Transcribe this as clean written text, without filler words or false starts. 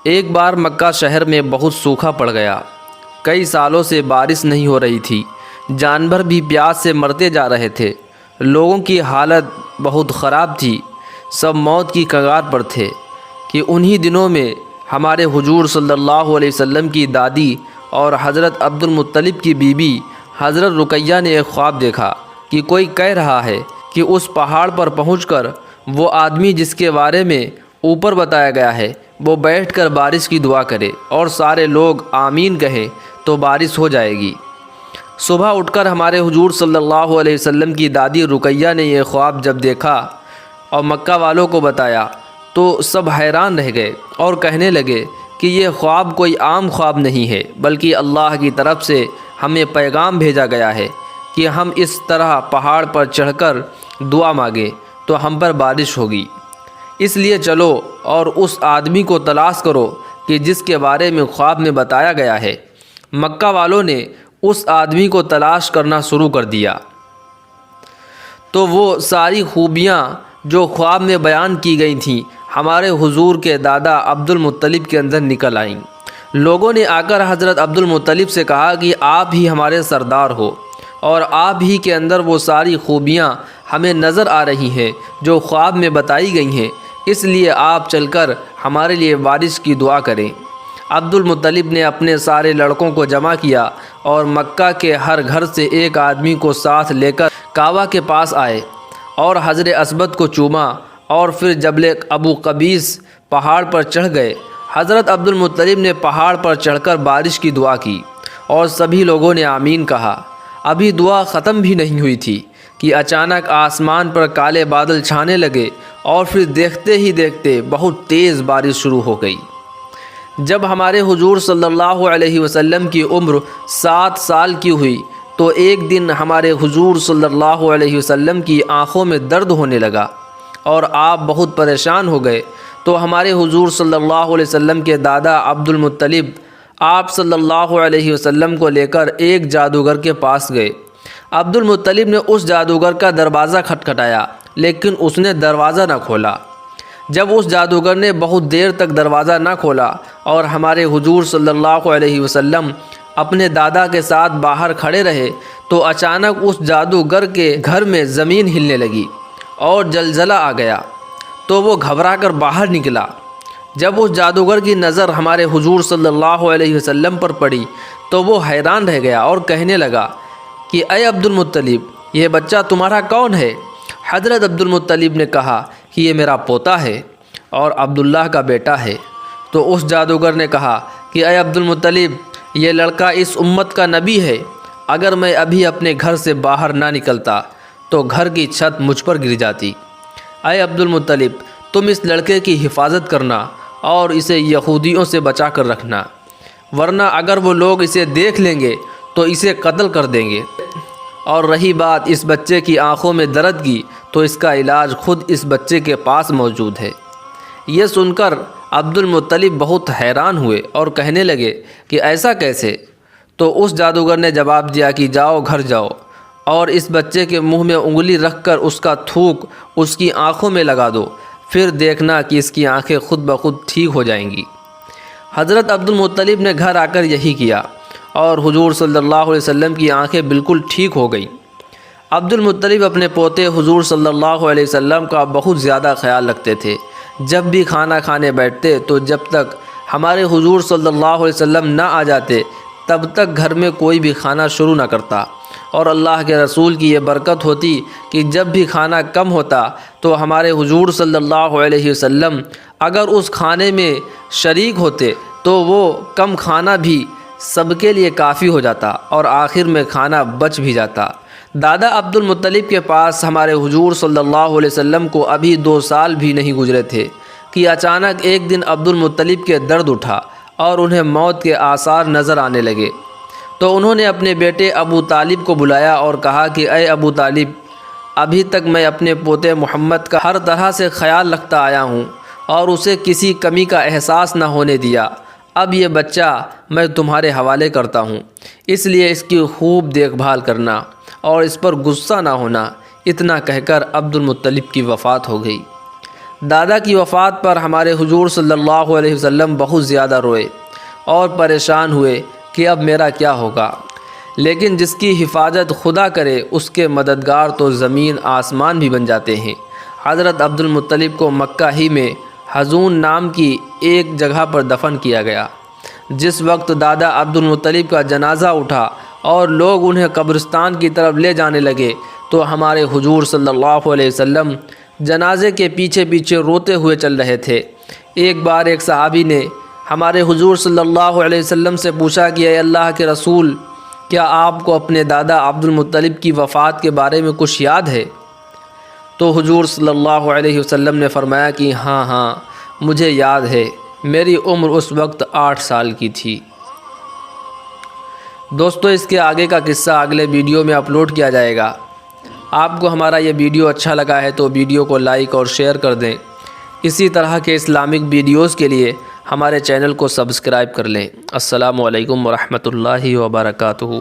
ایک بار مکہ شہر میں بہت سوکھا پڑ گیا۔ کئی سالوں سے بارش نہیں ہو رہی تھی۔ جانور بھی پیاس سے مرتے جا رہے تھے۔ لوگوں کی حالت بہت خراب تھی۔ سب موت کی کگار پر تھے کہ انہی دنوں میں ہمارے حضور صلی اللہ علیہ وسلم کی دادی اور حضرت عبد المطلب کی بیوی حضرت رقیہ نے ایک خواب دیکھا کہ کوئی کہہ رہا ہے کہ اس پہاڑ پر پہنچ کر وہ آدمی جس کے بارے میں اوپر بتایا گیا ہے وہ بیٹھ کر بارش کی دعا کرے اور سارے لوگ آمین کہیں تو بارش ہو جائے گی۔ صبح اٹھ کر ہمارے حضور صلی اللہ علیہ وسلم کی دادی رقیہ نے یہ خواب جب دیکھا اور مکہ والوں کو بتایا تو سب حیران رہ گئے اور کہنے لگے کہ یہ خواب کوئی عام خواب نہیں ہے بلکہ اللہ کی طرف سے ہمیں پیغام بھیجا گیا ہے کہ ہم اس طرح پہاڑ پر چڑھ کر دعا مانگیں تو ہم پر بارش ہوگی۔ اس لیے چلو اور اس آدمی کو تلاش کرو کہ جس کے بارے میں خواب میں بتایا گیا ہے۔ مکہ والوں نے اس آدمی کو تلاش کرنا شروع کر دیا تو وہ ساری خوبیاں جو خواب میں بیان کی گئی تھیں ہمارے حضور کے دادا عبد المطلب کے اندر نکل آئیں۔ لوگوں نے آ کر حضرت عبد المطلب سے کہا کہ آپ ہی ہمارے سردار ہو اور آپ ہی کے اندر وہ ساری خوبیاں ہمیں نظر آ رہی ہیں جو خواب میں بتائی گئی ہیں، اس لیے آپ چل کر ہمارے لیے بارش کی دعا کریں۔ عبد المطلب نے اپنے سارے لڑکوں کو جمع کیا اور مکہ کے ہر گھر سے ایک آدمی کو ساتھ لے کر کعبہ کے پاس آئے اور حجر اسود کو چوما اور پھر جبل ابو قبیس پہاڑ پر چڑھ گئے۔ حضرت عبد المطلب نے پہاڑ پر چڑھ کر بارش کی دعا کی اور سبھی لوگوں نے آمین کہا۔ ابھی دعا ختم بھی نہیں ہوئی تھی کہ اچانک آسمان پر کالے بادل چھانے لگے اور پھر دیکھتے ہی دیکھتے بہت تیز بارش شروع ہو گئی۔ جب ہمارے حضور صلی اللہ علیہ وسلم کی عمر 7 سال کی ہوئی تو ایک دن ہمارے حضور صلی اللہ علیہ وسلم کی آنکھوں میں درد ہونے لگا اور آپ بہت پریشان ہو گئے تو ہمارے حضور صلی اللہ علیہ وسلم کے دادا عبد المطلب آپ صلی اللہ علیہ وسلم کو لے کر ایک جادوگر کے پاس گئے۔ عبد المطلب نے اس جادوگر کا دروازہ کھٹکھٹایا لیکن اس نے دروازہ نہ کھولا۔ جب اس جادوگر نے بہت دیر تک دروازہ نہ کھولا اور ہمارے حضور صلی اللہ علیہ وسلم اپنے دادا کے ساتھ باہر کھڑے رہے تو اچانک اس جادوگر کے گھر میں زمین ہلنے لگی اور زلزلہ آ گیا تو وہ گھبرا کر باہر نکلا۔ جب اس جادوگر کی نظر ہمارے حضور صلی اللہ علیہ وسلم پر پڑی تو وہ حیران رہ گیا اور کہنے لگا کہ اے عبد المطلب یہ بچہ تمہارا کون ہے؟ حضرت عبد المطلب نے کہا کہ یہ میرا پوتا ہے اور عبداللہ کا بیٹا ہے۔ تو اس جادوگر نے کہا کہ اے عبد المطلب یہ لڑکا اس امت کا نبی ہے، اگر میں ابھی اپنے گھر سے باہر نہ نکلتا تو گھر کی چھت مجھ پر گر جاتی۔ اے عبد المطلب تم اس لڑکے کی حفاظت کرنا اور اسے یہودیوں سے بچا کر رکھنا، ورنہ اگر وہ لوگ اسے دیکھ لیں گے تو اسے قتل کر دیں گے۔ اور رہی بات اس بچے کی آنکھوں میں درد کی تو اس کا علاج خود اس بچے کے پاس موجود ہے۔ یہ سن کر عبد المطلب بہت حیران ہوئے اور کہنے لگے کہ ایسا کیسے؟ تو اس جادوگر نے جواب دیا کہ جاؤ گھر جاؤ اور اس بچے کے منہ میں انگلی رکھ کر اس کا تھوک اس کی آنکھوں میں لگا دو، پھر دیکھنا کہ اس کی آنکھیں خود بخود ٹھیک ہو جائیں گی۔ حضرت عبد المطلب نے گھر آ کر یہی کیا اور حضور صلی اللہ علیہ وسلم کی آنکھیں بالکل ٹھیک ہو گئیں۔ عبد المطلب اپنے پوتے حضور صلی اللہ علیہ وسلم کا بہت زیادہ خیال رکھتے تھے۔ جب بھی کھانا کھانے بیٹھتے تو جب تک ہمارے حضور صلی اللہ علیہ وسلم نہ آ جاتے تب تک گھر میں کوئی بھی کھانا شروع نہ کرتا، اور اللہ کے رسول کی یہ برکت ہوتی کہ جب بھی کھانا کم ہوتا تو ہمارے حضور صلی اللہ علیہ وسلم اگر اس کھانے میں شریک ہوتے تو وہ کم کھانا بھی سب کے لیے کافی ہو جاتا اور آخر میں کھانا بچ بھی جاتا۔ دادا عبد المطلب کے پاس ہمارے حضور صلی اللہ علیہ وسلم کو ابھی 2 سال بھی نہیں گزرے تھے کہ اچانک ایک دن عبد المطلب کے درد اٹھا اور انہیں موت کے آثار نظر آنے لگے۔ تو انہوں نے اپنے بیٹے ابو طالب کو بلایا اور کہا کہ اے ابو طالب ابھی تک میں اپنے پوتے محمد کا ہر طرح سے خیال رکھتا آیا ہوں اور اسے کسی کمی کا احساس نہ ہونے دیا، اب یہ بچہ میں تمہارے حوالے کرتا ہوں، اس لیے اس کی خوب دیکھ بھال کرنا اور اس پر غصہ نہ ہونا۔ اتنا کہہ کر عبد المطلب کی وفات ہو گئی۔ دادا کی وفات پر ہمارے حضور صلی اللہ علیہ وسلم بہت زیادہ روئے اور پریشان ہوئے کہ اب میرا کیا ہوگا، لیکن جس کی حفاظت خدا کرے اس کے مددگار تو زمین آسمان بھی بن جاتے ہیں۔ حضرت عبد المطلب کو مکہ ہی میں حزون نام کی ایک جگہ پر دفن کیا گیا۔ جس وقت دادا عبد المطلب کا جنازہ اٹھا اور لوگ انہیں قبرستان کی طرف لے جانے لگے تو ہمارے حضور صلی اللہ علیہ وسلم جنازے کے پیچھے پیچھے روتے ہوئے چل رہے تھے۔ ایک بار ایک صحابی نے ہمارے حضور صلی اللہ علیہ وسلم سے پوچھا کہ اے اللہ کے رسول، کیا آپ کو اپنے دادا عبد المطلب کی وفات کے بارے میں کچھ یاد ہے؟ تو حضور صلی اللہ علیہ وسلم نے فرمایا کہ ہاں مجھے یاد ہے، میری عمر اس وقت 8 سال کی تھی۔ دوستو، اس کے آگے کا قصہ اگلے ویڈیو میں اپلوڈ کیا جائے گا۔ آپ کو ہمارا یہ ویڈیو اچھا لگا ہے تو ویڈیو کو لائک اور شیئر کر دیں۔ اسی طرح کے اسلامک ویڈیوز کے لیے ہمارے چینل کو سبسکرائب کر لیں۔ السلام علیکم ورحمۃ اللہ وبرکاتہ۔